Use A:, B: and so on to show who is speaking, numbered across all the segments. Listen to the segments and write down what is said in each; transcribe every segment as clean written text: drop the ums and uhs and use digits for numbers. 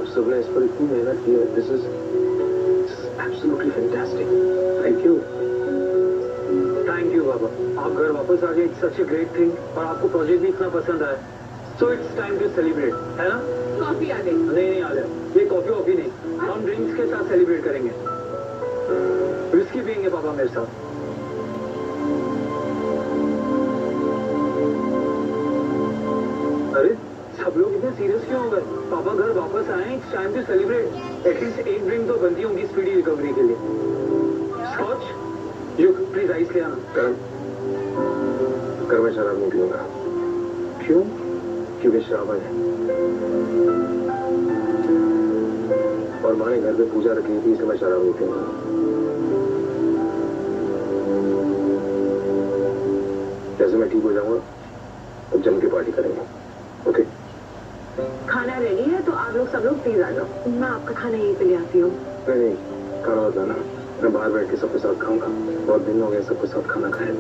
A: आप सबने इस पर इतनी मेहनत की है। This is absolutely fantastic. Thank you बाबा। आप घर वापस आ गए, it's such a great thing. और आपको प्रोजेक्ट भी इतना पसंद आया, so it's time to celebrate, है ना?
B: कॉफी आ गई?
A: नहीं आ गया, ये कॉफी वॉफी नहीं, हम ड्रिंक्स के साथ सेलिब्रेट करेंगे। विस्की पियेंगे पापा मेरे साथ। अरे सब लोग इतने सीरियस क्यों हो गए? पापा घर वापस आए, it's time to celebrate. At least एक ड्रिंक तो बनती होंगी स्पीडी रिकवरी के लिए। स्कॉच यू प्लीज आइस ले आना। कर मैं शराब नहीं पीऊंगा। क्यों? क्योंकि श्रावण है और माँ ने घर पे पूजा रखी थी, इसलिए मैं शराब नहीं पीऊंगा। जैसे मैं ठीक हो जाऊंगा तब जम के पार्टी करेंगे, ओके?
B: खाना रेडी है तो आप लोग सब लोग प्लीज आ जाओ। मैं आपका खाना यहीं पे ले आती हूँ।
A: नहीं, खाना मत लाना, मैं बाहर बैठ के सबके साथ खाऊंगा। बहुत दिन हो गए सबके साथ खाना खाए।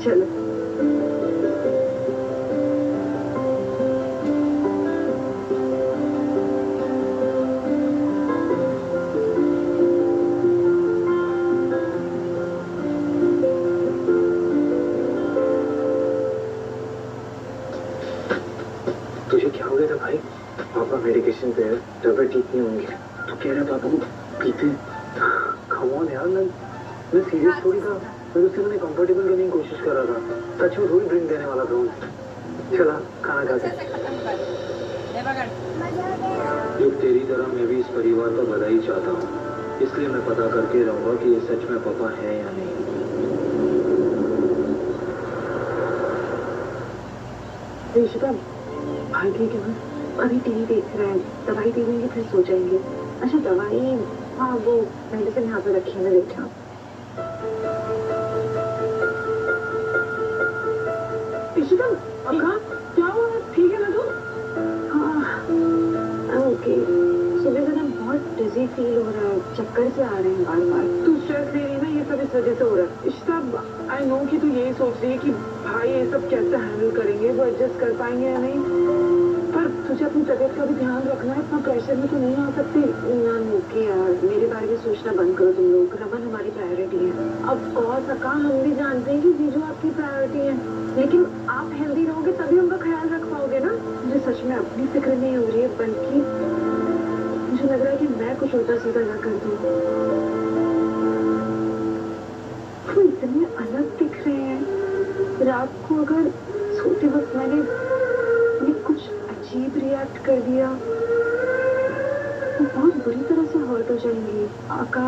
B: चलो।
A: तुझे क्या हो गया था भाई? पापा मेडिकेशन पे है, तबियत ठीक नहीं होंगे तो कह रहे पापा को पीते। कम ऑन यार, मैं सीरियस थोड़ी था। मैं तो सिर्फ उन्हें कंफर्टेबल करने की कोशिश कर रहा था। सच में थोड़ी ड्रिंक देने वाला था उन्हें। चला खाना खाते। युग तेरी तरह मैं भी इस परिवार का बधाई चाहता हूँ, इसलिए मैं पता करके रहूंगा कि ये सच में पापा है या नहीं।
B: ऋषिका, भाई ठीक है ना? अभी टीवी देख रहे हैं, दवाई दे देंगे फिर सो जाएंगे। अच्छा दवाई, हाँ वो मेडिसिन यहाँ पे रखी है, मैं देखा। ऋषिका, अक्का क्या हुआ? ठीक है ना तुम? हाँ ओके। सुबह से ना बहुत डिजी फील हो रहा है, चक्कर से आ रहे हैं बार बार। तू स्ट्रेस ले रही है ना, ये सब इस वजह से हो रहा है। इश्ता आई नो कि तू यही सोच रही है कि भाई ये सब कैसे हैंडल करेंगे, वो एडजस्ट कर पाएंगे या नहीं, पर तुझे अपनी तबीयत का भी ध्यान रखना है। इतना प्रेशर में तो नहीं आ सकती। ओके यार, मेरे बारे में सोचना बंद करो तुम लोग। रमन हमारी प्रायोरिटी है। अब कौन सका, हम भी जानते हैं कि जीजू आपकी प्रायोरिटी है, लेकिन आप हेल्दी रहोगे तभी उनका ख्याल रख पाओगे ना। मुझे सच में अपनी फिक्र नहीं हो रही है, बल्कि मुझे लग रहा है कि मैं कुछ उल्टा सीधा ना कर दूं। वो इतने अलग दिख रहे हैं। रात को अगर सोते वक्त मैंने कुछ अजीब रिएक्ट कर दिया तो बहुत बुरी तरह से हर्ट हो जाएंगी। आका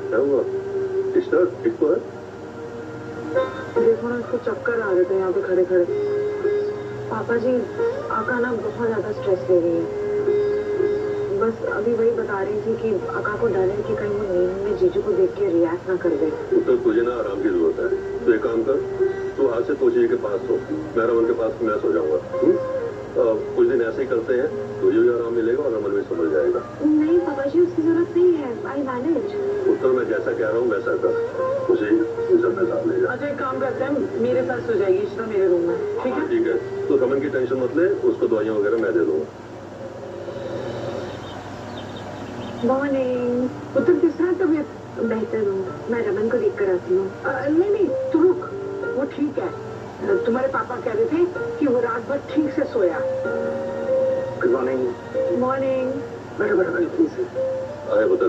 A: क्या हुआ? ठीक तो है?
B: देखो ना, इसको चक्कर आ रहे थे यहाँ पे खड़े खड़े। पापा जी, आका ना बहुत ज्यादा स्ट्रेस ले रही है। बस अभी वही बता रही थी कि आका को डर है कि कहीं वो नींद में जीजू को देख के रिएक्ट ना कर दे।
A: तो तुझे ना आराम की जरूरत है, तो एक काम कर, तू आज से तोशी के पास सो, मैं रमन के पास मैं सो जाऊंगा। कुछ दिन ऐसे ही करते हैं, तुझे भी आराम मिलेगा और रमन भी समझ जाएगा।
B: नहीं पापा जी, उसकी जरूरत नहीं है, आई मैनेज।
A: उत्तर मैं जैसा कह रहा हूँ वैसा कर, उसे में साथ ले जा। अच्छा एक काम करते हैं, मेरे साथ सो जाएगी इश्ता मेरे रूम में, ठीक है? ठीक है, तो रमन की टेंशन मत ले, उसको दवाइयाँ वगैरह मैं दे दूंगा।
B: मॉर्निंग। पुत्र किस तरह तबीयत? बेहतर हूँ, मैं रमन को देख कर आती हूँ। नहीं तू रुक, वो ठीक है। तुम्हारे पापा कह रहे थे कि वो रात भर ठीक से सोया।
A: Good morning.
B: मॉर्निंग।
A: बैठो प्लीज। आए पुत्र,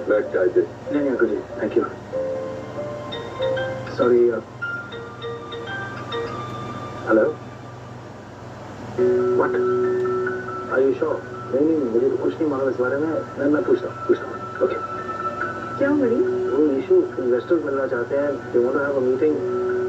A: बैठ चाय दे। नहीं अंकल जी, thank you. Sorry. Hello, what are you sure? नहीं मुझे तो कुछ नहीं मालूम इस बारे में। मैं पूछता हूँ। ओके।
B: क्या बड़ी?
A: वो इशू, इन्वेस्टर्स मिलना चाहते हैं, they want to have a meeting.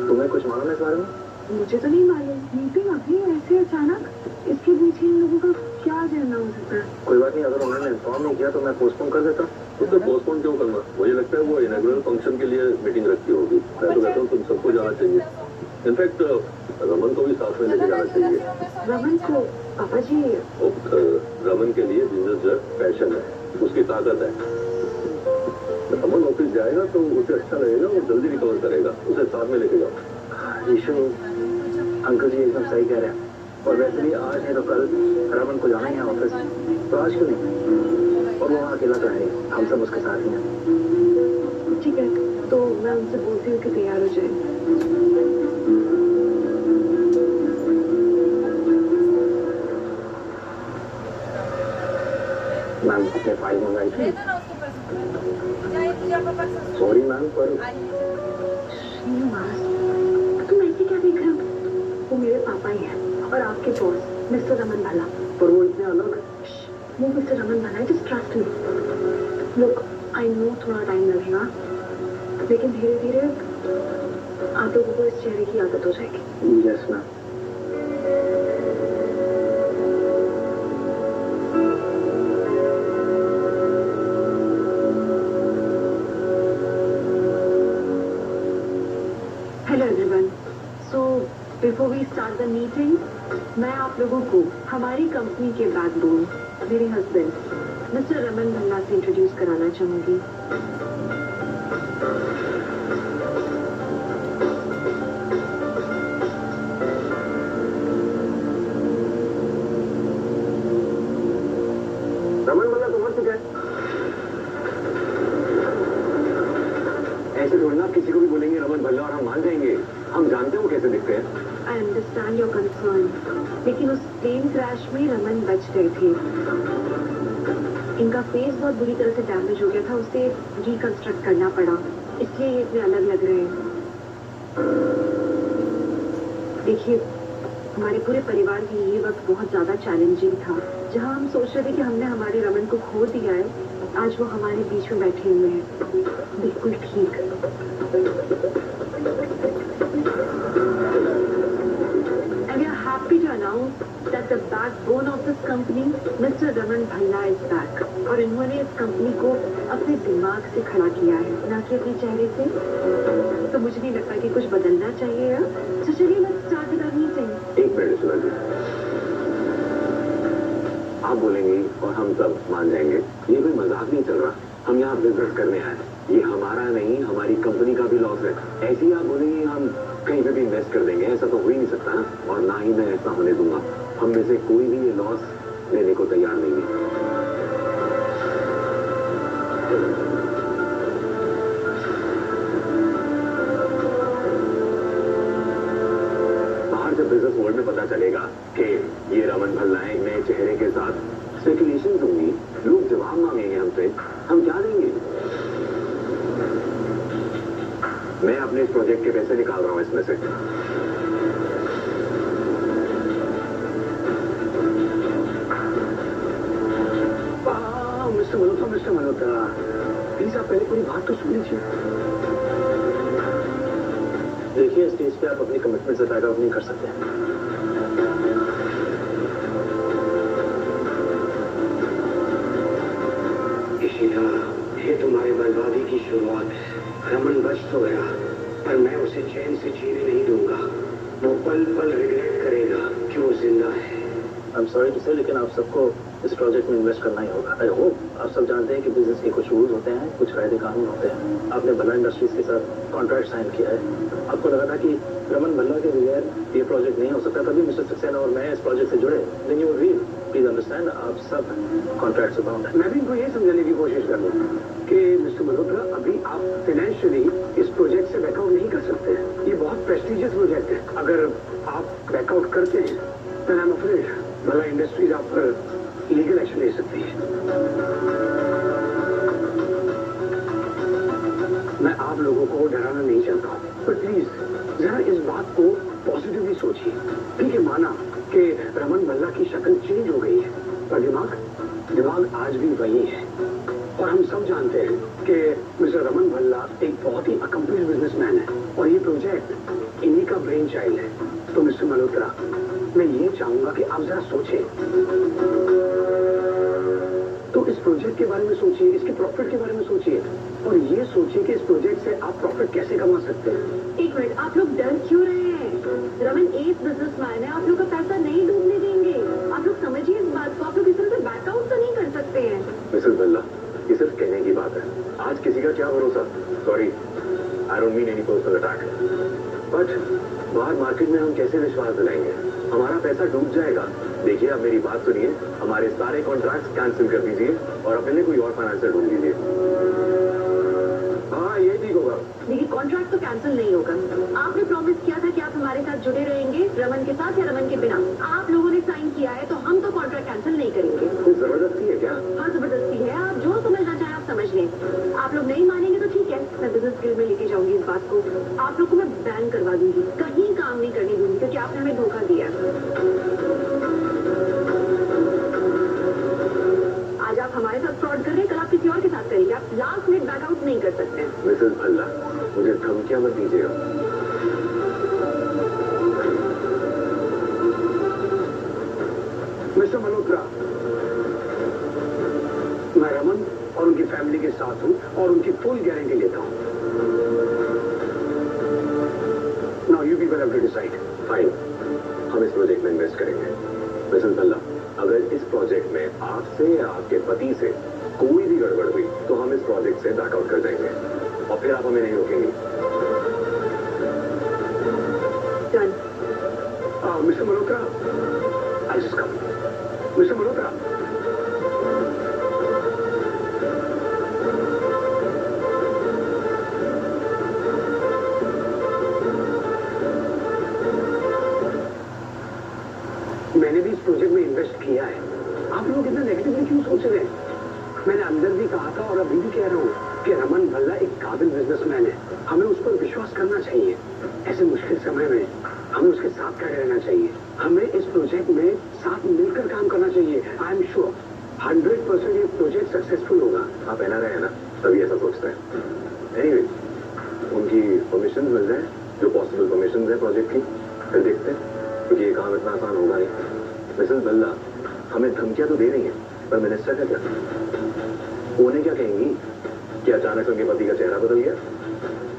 A: तुम्हें कुछ मालूम है इस बारे में?
B: मुझे तो नहीं मालूम। मीटिंग अभी ऐसे अचानक? इसके पीछे इन लोगों का क्या एजेंडा हो सकता है?
A: कोई बात नहीं, अगर उन्होंने इन्फॉर्म नहीं किया तो मैं पोस्टपोन कर देता हूँ। तो पोस्टपोन क्यों करना? मुझे लगता है वो इनॉग्रेशन फंक्शन के लिए मीटिंग रखी होगी। मैं तो कहता हूँ तुम सबको जाना चाहिए। इनफैक्ट रमन को भी साथ में लेके जाना चाहिए।
B: रमन को? पापा जी,
A: रमन के लिए बिजनेस जो पैशन है, उसकी ताकत है। रमन ऑफिस जाएगा तो उसे अच्छा लगेगा, वो जल्दी रिकवर करेगा। उसे साथ में लेके जाओ। ईशु अंकल जी एकदम सही कह रहे हैं। और वैसे भी आज नहीं तो कल रमन को जाना है ऑफिस, तो आज क्यों नहीं? और वो वहाँ अकेला तो है, हम सब उसके साथ ही हैं।
B: ठीक है, तो मैं उनसे बोलती हूँ कि तैयार हो जाए।
A: मैम अपने फाइल मंगाई थी। सॉरी मैम, पर
B: तुम ऐसे क्या देख रहे हो? वो मेरे पापा ही हैं और आपके बॉस मिस्टर रमन भल्ला।
A: पर वो इतने अलग।
B: वो मिस्टर रमन भल्ला है, just trust me. Look, I know थोड़ा टाइम लगेगा, लेकिन धीरे धीरे आप लोगों को इस चेहरे की आदत हो जाएगी।
A: Yes ma'am.
B: Hello everyone, so before we start the meeting, मैं आप लोगों को हमारी कंपनी के बैकबोन, मेरे हस्बैंड मिस्टर रमन भल्ला से इंट्रोड्यूस कराना चाहूंगी।
A: रमन भल्ला तो मर चुका है। ऐसे थोड़ी ना किसी को भी बोलेंगे रमन भल्ला और हम मान जाएंगे। हम जानते हो कैसे दिखते हैं।
B: आई अंडरस्टैंड योर कंसर्न, लेकिन उस प्लेन क्रैश में रमन बच गए थे। इनका फेस बहुत बुरी तरह से डैमेज हो गया था, उसे रिकंस्ट्रक्ट करना पड़ा, इसलिए ये इतने अलग लग रहे हैं। देखिए, हमारे पूरे परिवार के लिए ये वक्त बहुत ज्यादा चैलेंजिंग था। जहां हम सोच रहे थे कि हमने हमारे रमन को खो दिया है, आज वो हमारे बीच में बैठे हुए हैं, बिल्कुल ठीक। And we are happy to announce that the backbone of this company, Mr. Raman Bhalla, is back. और इन्होंने इस कंपनी को अपने दिमाग से खड़ा किया है, ना कि अपने चेहरे से। तो मुझे नहीं लगता कि कुछ बदलना चाहिए। तो चलिए, let's start with our meeting.
A: एक मिनट सुना जी, आप बोलेंगे और हम सब मान जाएंगे। ये कोई मजाक नहीं चल रहा, हम यहाँ बिजनेस करने आए। ये हमारा नहीं, हमारी कंपनी का भी लॉस है। ऐसे ही आप बोलेंगे हम कहीं पे भी इन्वेस्ट कर देंगे, ऐसा तो हो ही नहीं सकता ना, और ना ही मैं ऐसा होने दूंगा। हम में से कोई भी ये लॉस लेने को तैयार नहीं है। बाहर जब बिजनेस वर्ल्ड में पता चलेगा कि ये रमन भल्ला है, नए चेहरे के साथ स्पेकुलेशन होंगी, लोग जवाब मांगेंगे हमसे, हम क्या देंगे? मैं अपने इस प्रोजेक्ट के पैसे निकाल रहा हूं इसमें से। मिस्टर मल्होत्रा, प्लीज आप पहले पूरी बात तो सुन लीजिए। देखिए, स्टेज पे आप अपनी कमिटमेंट से बैक आउट नहीं कर सकते। इशिता, ये तुम्हारी बर्बादी की शुरुआत है। रमन बच तो गया, पर मैं उसे चैन से जीने नहीं दूंगा। वो पल पल रिग्रेट करेगा कि वो जिंदा है। आई एम सॉरी टू से, लेकिन आप सबको इस प्रोजेक्ट में इन्वेस्ट करना ही होगा। आई होप आप सब जानते हैं कि बिजनेस के कुछ रूल्स होते हैं, कुछ कायदे कानून होते हैं। आपने भल्ला इंडस्ट्रीज के साथ कॉन्ट्रैक्ट साइन किया है। आपको लगा था कि रमन भल्ला के बगैर ये प्रोजेक्ट नहीं हो सकता, तभी मिस्टर सक्सेना और मैं इस प्रोजेक्ट से जुड़े। Then you real, please understand, आप सब कॉन्ट्रैक्ट से बाउंड हैं। मैं भी इनको ये समझाने की कोशिश कर रहा हूँ कि मिस्टर मल्होत्रा, अभी आप फाइनेंशियली इस प्रोजेक्ट से बैकआउट नहीं कर सकते। ये बहुत प्रेस्टिजियस प्रोजेक्ट है। अगर आप बैकआउट करते हैं तो I am afraid Bhalla industries आप पर लीगल एक्शन ले सकती है। मैं आप लोगों को डराना नहीं चाहता हूँ, पर प्लीज जरा इस बात को पॉजिटिवली सोचिए। ठीक है, माना कि रमन भल्ला की शक्ल चेंज हो गई है, पर दिमाग आज भी वही है। और हम सब जानते हैं कि मिस्टर रमन भल्ला एक बहुत ही अकम्प्लिश्ड बिजनेसमैन है, और ये प्रोजेक्ट इन्हीं का ब्रेन चाइल्ड है। तो मिस्टर मल्होत्रा, मैं ये चाहूंगा कि आप जरा सोचें, तो इस प्रोजेक्ट के बारे में सोचिए, इसके प्रॉफिट के बारे में सोचिए, और ये सोचिए कि इस प्रोजेक्ट से आप प्रॉफिट कैसे कमा सकते हैं।
B: एक मिनट, आप लोग डर क्यों रहे हैं? रमन एक बिजनेसमैन है, आप लोग का पैसा नहीं डूबने देंगे। आप लोग समझिए इस बात को, आप लोग इस तरह से बैकआउट तो नहीं कर सकते हैं।
A: मिसेस भल्ला, ये सिर्फ कहने की बात है। आज किसी का क्या भरोसा। Sorry, I don't mean any personal attack, but बाहर मार्केट में हम कैसे विश्वास दिलाएंगे?
C: हमारा पैसा डूब जाएगा। देखिए, अब मेरी बात सुनिए, हमारे सारे कॉन्ट्रैक्ट्स कैंसिल कर दीजिए और अपने लिए कोई और फाइनेंसर ढूंढ लीजिए। हाँ, ये ठीक होगा।
B: देखिए, कॉन्ट्रैक्ट तो कैंसिल नहीं होगा। आपने प्रॉमिस किया था कि आप हमारे साथ जुड़े रहेंगे, रमन के साथ या रमन के बिना। आप लोगों ने साइन किया है तो हम तो कॉन्ट्रैक्ट कैंसिल नहीं करेंगे।
C: कोई जबरदस्ती है क्या?
B: हाँ, जबरदस्ती है। आप जो समझना चाहें आप समझ लें। आप लोग नहीं मानेंगे तो ठीक है, मैं बिजनेस स्किल में लेके जाऊंगी इस बात को। आप लोग को मैं बैन करवा दूंगी, कहीं काम नहीं करने दूंगी, क्योंकि आपने हमें धोखा दिया। आज आप हमारे साथ फ्रॉड कर रहे हैं, कल आप किसी और के साथ करेंगे। आप लास्ट मिनट बैकआउट नहीं कर सकते।
C: मिसेस भल्ला, मुझे धमकियां मत दीजिएगा।
A: मिस्टर मल्होत्रा, मैं रमन और उनकी फैमिली के साथ हूँ और उनकी फुल गारंटी लेता हूँ। Now you people have to decide.
C: Fine, हम इस प्रोजेक्ट में इन्वेस्ट करेंगे। मिसेस भल्ला, अगर इस प्रोजेक्ट में आपसे या आपके पति से कोई भी गड़बड़ हुई तो हम इस प्रोजेक्ट से बैकआउट कर देंगे और फिर आप हमें नहीं रोकेंगे।
A: Mister Malhotra, I just come. Mister Malhotra, मैंने भी इस प्रोजेक्ट में इन्वेस्ट किया है। आप लोग इतना नेगेटिवली क्यों सोच रहे हैं? मैंने अंदर भी कहा था और अभी भी कह रहा हूँ कि रमन भल्ला एक काबिल बिजनेसमैन है। हमें उस पर विश्वास करना चाहिए। ऐसे मुश्किल समय में हमें उसके साथ खड़े रहना चाहिए। हमें इस प्रोजेक्ट में साथ मिलकर काम करना चाहिए। आई एम श्योर 100% ये प्रोजेक्ट सक्सेसफुल होगा।
C: आप एनआरआई है ना, तभी ऐसा सोचते हैं। एनीवे, उनकी परमिशन मिल जाए, जो पॉसिबल परमिशन है प्रोजेक्ट की, फिर देखते हैं, क्योंकि ये काम इतना आसान होगा नहीं। मिसेस भल्ला, हमें धमकियां तो दे रही हैं, पर मिनिस्टर का क्या? उन्हें क्या कहेंगी कि अचानक उनके पति का चेहरा बदल गया?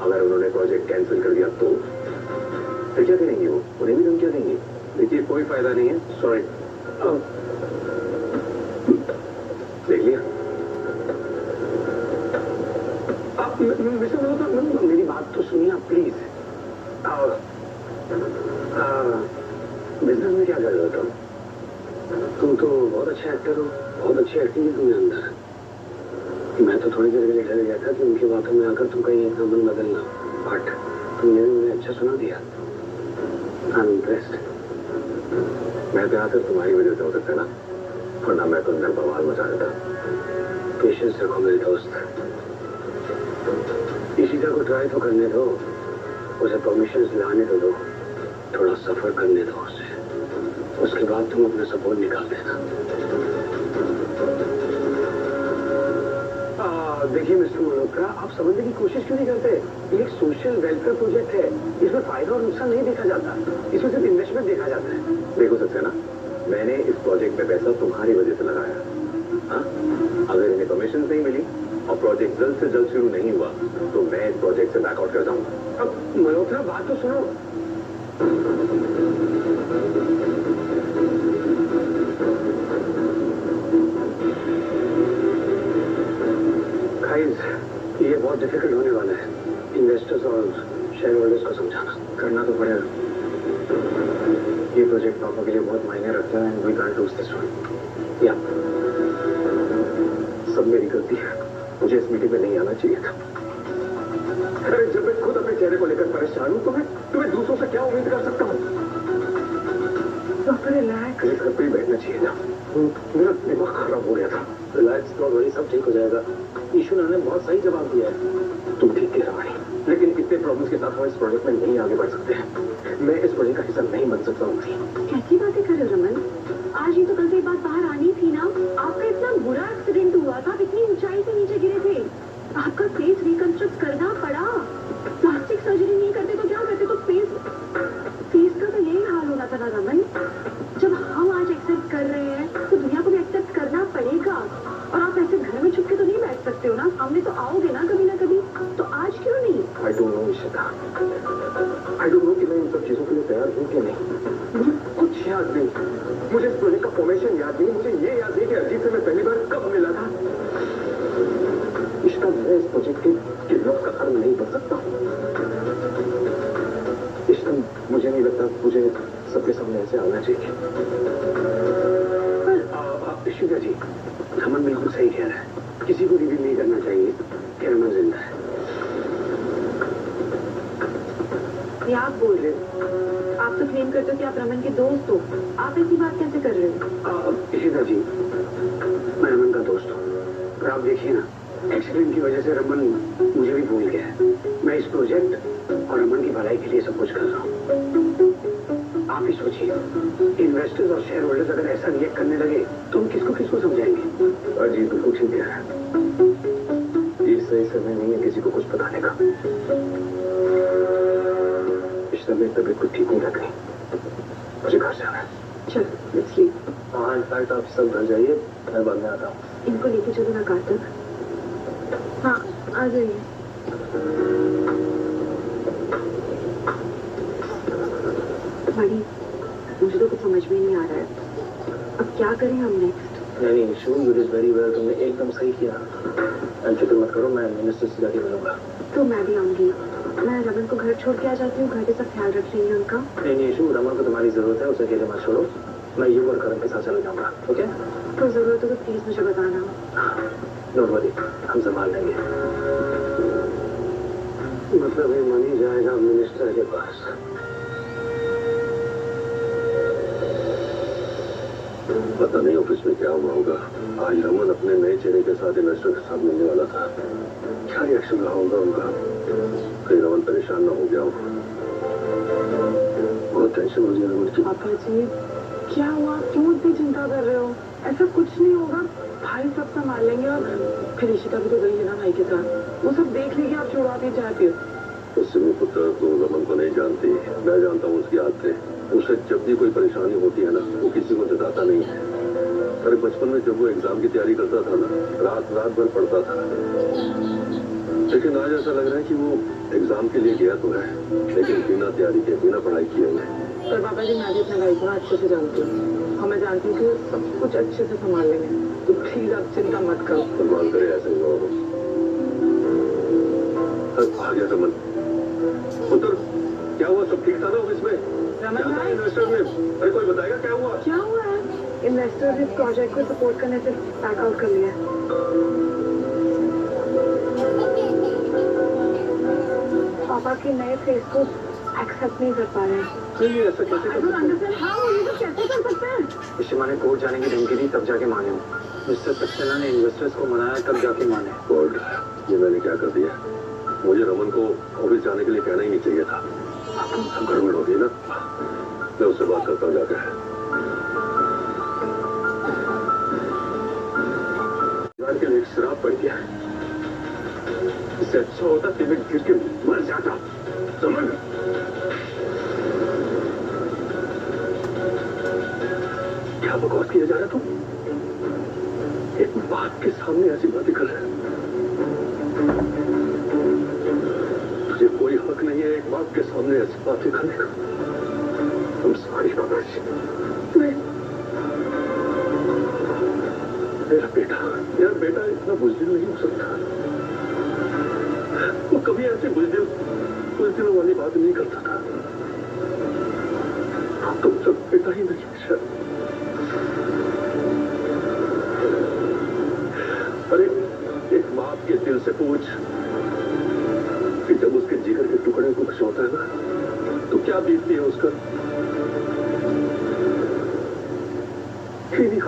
C: अगर उन्होंने प्रोजेक्ट कैंसिल कर दिया तो फिर क्या करेंगी वो? उन्हें भी धमकियां देंगी।
A: देखिए, कोई फायदा नहीं है। सॉरी।
C: देख लिया?
A: मिस्टर मल्होत्रा, मेरी बात तो सुनिए आप प्लीज। बिजनेस में क्या कर रहे हो तुम? तुम तो बहुत अच्छे एक्टर हो, बहुत अच्छी एक्टिंग है तुम्हें अंदर। मैं तो थोड़ी देर के लिए डर गया था कि उनकी बातों में आकर तुम कहीं अपना मन बदलना, बट तुमने उन्हें अच्छा सुना दिया। I am impressed.
C: मैं तो यहाँ सिर्फ तुम्हारी वजह से हो सकता है ना, वरना मैं तो अंदर बवाल मचा देता।
A: पेशेंस रखो मेरे दोस्त। इशिता को ट्राई तो करने दो, उसे परमिशन लाने तो दो, थोड़ा सफर करने दो उसे, उसके बाद तुम अपना सपोर्ट निकाल देना। देखिए मिस्टर मल्होत्रा, आप समझने की कोशिश क्यों नहीं करते? ये एक सोशल वेलफेयर प्रोजेक्ट है, इसमें फायदा और नुकसान नहीं देखा जाता, इसमें सिर्फ इन्वेस्टमेंट देखा जाता है।
C: देखो सक्सेना, मैंने इस प्रोजेक्ट में पैसा तुम्हारी वजह से लगाया। हाँ, अगर इन्हें परमिशन नहीं मिली और प्रोजेक्ट जल्द से जल्द शुरू नहीं हुआ तो मैं इस प्रोजेक्ट से बैकआउट कर जाऊंगा।
A: अब मल्होत्रा, बात तो सुनो। ये बहुत डिफिकल्ट होने वाला है, इन्वेस्टर्स और शेयर होल्डर्स को समझाना।
C: करना तो पड़ेगा। ये प्रोजेक्ट पापा के लिए बहुत मायने रखता है and we can't lose this one.
A: या सब मेरी गलती है, मुझे इस मीटिंग में नहीं आना चाहिए था। अरे जब मैं खुद अपने चेहरे को लेकर परेशान हूँ तो मैं तुम्हें दूसरों से क्या उम्मीद कर सकता हूँ? रिलैक्स, घर पे ही बैठना चाहिए था। मेरा दिमाग खराब हो गया था। रिलैक्स, डोंट वरी, सब ठीक हो जाएगा। ईशु ने बहुत सही जवाब दिया है। तुम ठीक कह रहा है, लेकिन इतने प्रॉब्लम्स के साथ हम इस प्रोजेक्ट में नहीं आगे बढ़ सकते हैं। मैं इस प्रोजेक्ट का हिस्सा नहीं बन सकता हूँ।
B: कैसी बातें कर रहे हो रमन? आज ही तो कल से ये बात बाहर आनी थी ना। आपका इतना बुरा एक्सीडेंट हुआ था, आप इतनी ऊंचाई से नीचे गिरे थे, आपका फेस रिकंस्ट्रक्ट करना पड़ा। प्लास्टिक सर्जरी नहीं करते तो क्या करते? तो फेस का तो यही हाल होना था ना रमन। जब हम आज एक्सेप्ट कर रहे हैं तो दुनिया को भी एक्सेप्ट करना पड़ेगा। और आप ऐसे घर में छुप के तो नहीं बैठ सकते हो ना, सामने तो आओगे ना कभी, तो आज क्यों नहीं?
A: I don't know Ishita, I don't know कि मैं इन सब चीजों के लिए तैयार हूँ कि नहीं। मुझे कुछ याद नहीं, मुझे इस प्रोजेक्ट का फॉर्मेशन याद नहीं, मुझे ये याद नहीं कि अजीत से मैं पहली बार कब मिला था। इशिता, मैं इस प्रोजेक्ट के लफ्ज का अर्थ नहीं बन सकता। इशिता, मुझे नहीं लगता मुझे सबके सामने से आना चाहिए। शिखा जी, रमन बिल्कुल सही कह रहा है, किसी को रिवील नहीं करना चाहिए कि रमन जिंदा है।
B: ये आप बोल रहे हो? आप तो क्लेम करते हो कि आप रमन के दोस्त हो, आप ऐसी बात कैसे कर रहे हो?
A: शिखा जी, मैं रमन का दोस्त हूँ, पर आप देखिए ना, एक्सीडेंट की वजह से रमन मुझे भी भूल गया है। मैं इस प्रोजेक्ट और रमन की भलाई के लिए सब कुछ कर रहा हूँ। आप ही सोचिए, इन्वेस्टर्स और शेयर होल्डर्स अगर ऐसा रिएक्ट करने लगे तो हम किसको किसको समझाएंगे? अजीत बिल्कुल ठीक है, ये सही समय नहीं है किसी को कुछ बताने का। इस समय तबीयत कुछ ठीक नहीं लग रही, मुझे घर जाना है।
B: चल, लेट्स लीव।
A: हाँ, इनफैक्ट आप सब घर जाइए, मैं बाद में आता हूँ।
B: इनको लेके चलो ना कार तक। हाँ, आ जाइए। बड़ी, मुझे तो कुछ समझ में नहीं आ रहा है, अब क्या करें हम नेक्स्ट?
A: नहीं, शू यू डिड वेरी वेल, तुमने एकदम सही किया। फिक्र मत करो, मैं मिनिस्टर से जाके मिलूंगा।
B: तो मैं भी आऊंगी। मैं रमन को घर छोड़ के आ जाती हूँ, घर पे सब ख्याल रख लेंगे उनका।
A: नहीं, शू, रमन को तुम्हारी जरूरत है, उसे अकेले मत छोड़ो। मैं यू और करण के साथ चला जाऊंगा, ओके?
B: तो जरूरत हो तो प्लीज मुझे बताना।
A: डोंट वरी, हम संभाल लेंगे। मतलब है मनी जाएगा मिनिस्टर के पास।
C: पता नहीं ऑफिस में क्या हुआ होगा। आज रमन अपने नए चेहरे के साथ इन्वेस्टर के साथ मिलने वाला था। क्या रिएक्शन रहा होगा उनका? कहीं रमन परेशान ना हो गया हो। बहुत टेंशन हो गया रमन की।
B: पापा जी, क्या हुआ? क्यों इतनी चिंता कर रहे हो? ऐसा कुछ नहीं होगा, भाई सब संभाल लेंगे। और फिर ईशिता भी तो गई है ना भाई के साथ, वो सब देख लेगी। आप छोड़वा भी चाहते हो?
C: उससे भी पुत्र तो रमन को नहीं जानती, मैं जानता हूँ उसकी आदतें। उसे जब भी कोई परेशानी होती है ना, वो किसी को जताता नहीं है। अरे बचपन में जब वो एग्जाम की तैयारी करता था ना, रात भर पढ़ता था। लेकिन आज ऐसा लग रहा है कि वो एग्जाम के लिए गया तो है, लेकिन बिना तैयारी के, बिना पढ़ाई किए हुए।
B: पर पापा जी, मैं भी अपने भाई को अच्छे से जानती हूँ, और मैं जानती हूँ कि सब कुछ अच्छे से संभाल लेंगे। तो प्लीज आप चिंता मत करो।
C: भगवान करे ऐसे ही हो। आ गया रमन। पुत्र, क्या हुआ? सब ठीक था ना ऑफिस में?
B: रमन भाई,
C: इन्वेस्टर ने, अरे कोई बताएगा क्या हुआ?
B: क्या हुआ है? इन्वेस्टर्स इस प्रोजेक्ट को सपोर्ट करने से बैक आउट कर लिया है। पापा के नए फेस को एक्सेप्ट नहीं कर पा रहे हैं।
A: नहीं, ऐसा कैसे कर सकते हैं?
B: हाँ, ये तो कैसे कर सकते हैं?
A: शिमा ने कोर्ट जाने की धमकी दी, तब जाके माने हो। मिस्टर सक्सेना ने इन्वेस्टर्स को मनाया, तब जाके माने।
C: गॉड, ये मैंने क्या कर दिया? मुझे रमन को ऑफिस जाने के लिए कहना ही नहीं चाहिए था। सब गड़बड़ हो गई ना। मैं उससे बात करता हूँ जाकर। के लिए शराब पड़ गया, इससे अच्छा होता कि मैं गिर के मर जाता। समझ? क्या बकवास किया जा रहा तुम? एक बाप के सामने ऐसी बातें कर रहे हो? तुझे कोई हक नहीं है एक बाप के सामने ऐसी बातें करने का। हम सॉरी बाबा जी। नहीं, मेरा बेटा इतना बुज़दिल नहीं हो सकता। वो कभी ऐसे बुज़दिलों वाली बात नहीं करता था। तुम सब बेटा ही नहीं है शायद। अरे एक बाप के दिल से पूछ कि जब उसके जिगर के टुकड़े को कुछ होता है ना, तो क्या बीतती है उसका। इन्हीं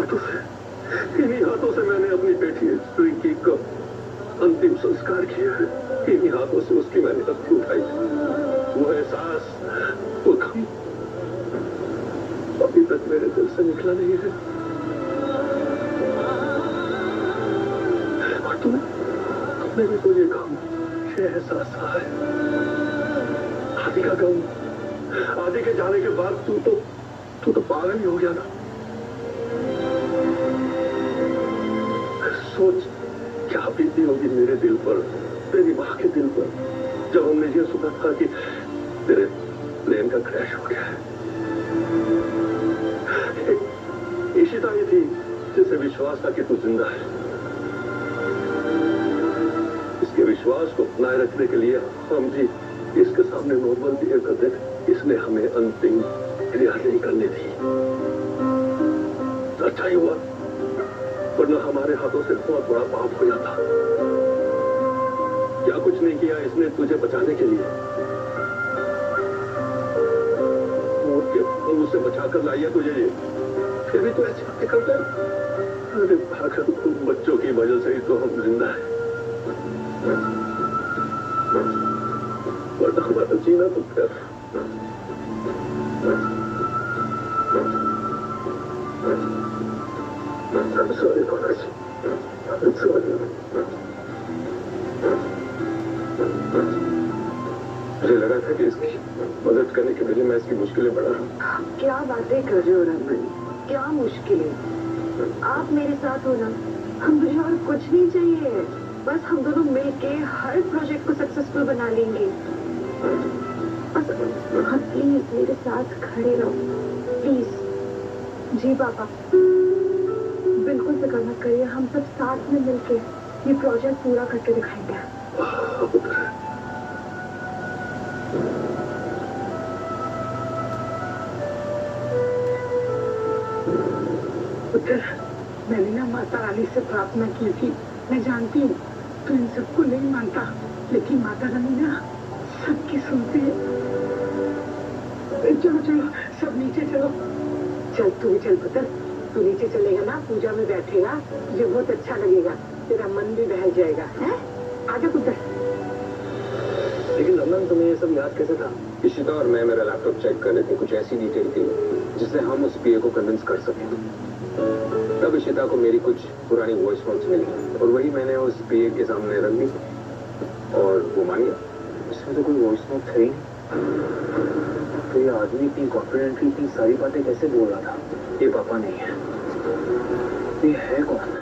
C: हाथों से मैंने अपनी बेटी रिंकी का अंतिम संस्कार किया है। इन्हीं हाथों से उसकी मैंने अर्थी उठाई। वो एहसास, वो गम अभी तक मेरे दिल से निकला नहीं है। और तुमने भी तो ये गम, ये एहसास रहा है। आदि का गम, आदि के जाने के बाद तू तो पागल ही हो गया ना। सोच क्या बीती होगी मेरे दिल पर, तेरी माँ के दिल पर, जब हमने ये सुना था कि तेरे प्लेन का क्रैश हो गया है। ईशिता ही थी जिसे विश्वास था कि तू जिंदा है। इसके विश्वास को बनाए रखने के लिए हम भी इसके सामने नॉर्मल बिहेव करते थे। इसने हमें अंतिम क्लियर नहीं करनी थी। अच्छा ही हुआ, वरना हमारे हाथों से बहुत बड़ा पाप हो जाता। क्या कुछ नहीं किया इसने तुझे बचाने के लिए? मौत के मुंह से बचा कर लाई है तुझे ये, फिर भी तू ऐसी बातें करता है। अरे भागल, उन बच्चों की वजह से ही तो हम जिंदा हैं, वरना हमारा जीना तो फिर। I'm sorry, Pankaj. I'm sorry. मुझे लगा था कि इसकी मदद करने के बजाय मैं इसकी मुश्किलें बढ़ा रहा हूँ।
B: क्या बातें कर रहे हो रमन, क्या मुश्किलें? आप मेरे साथ हो ना, हम मुझे और कुछ नहीं चाहिए। बस हम दोनों मिलके हर प्रोजेक्ट को सक्सेसफुल बना लेंगे। बस हाँ, प्लीज मेरे साथ खड़े रहो, प्लीज। जी पापा, बिल्कुल फिक्र मत करिए, हम सब साथ में मिलके ये प्रोजेक्ट पूरा करके दिखाएंगे। पुत्र, मैंने ना माता रानी से प्रार्थना की थी। मैं जानती हूँ तू इन सबको नहीं मानता, लेकिन माता रानी ना सबकी सुनती है। चलो चलो सब नीचे चलो। चल तू भी चल पुत्र, तू नीचे चलेगा ना, पूजा में बैठेगा, तुझे बहुत अच्छा लगेगा, तेरा मन भी बहल जाएगा। है आजा पुत्र।
A: लेकिन रमन, तुम्हें ये सब याद कैसे था?
C: इशिता और मैं मेरा लैपटॉप चेक कर रहे थे, कुछ ऐसी डिटेल थी जिससे हम उस पीए को कन्विंस कर सकें। तब इशिता को मेरी कुछ पुरानी वॉइस नोट्स मिली और वही मैंने उस पीए के सामने रख दी और वो मान गया।
A: इसमें तो कोई वॉइस नोट है ही नहीं। तो ये आदमी इतनी कॉन्फिडेंटली इतनी सारी बातें कैसे बोल रहा था? ये पापा नहीं है, ये है कौन?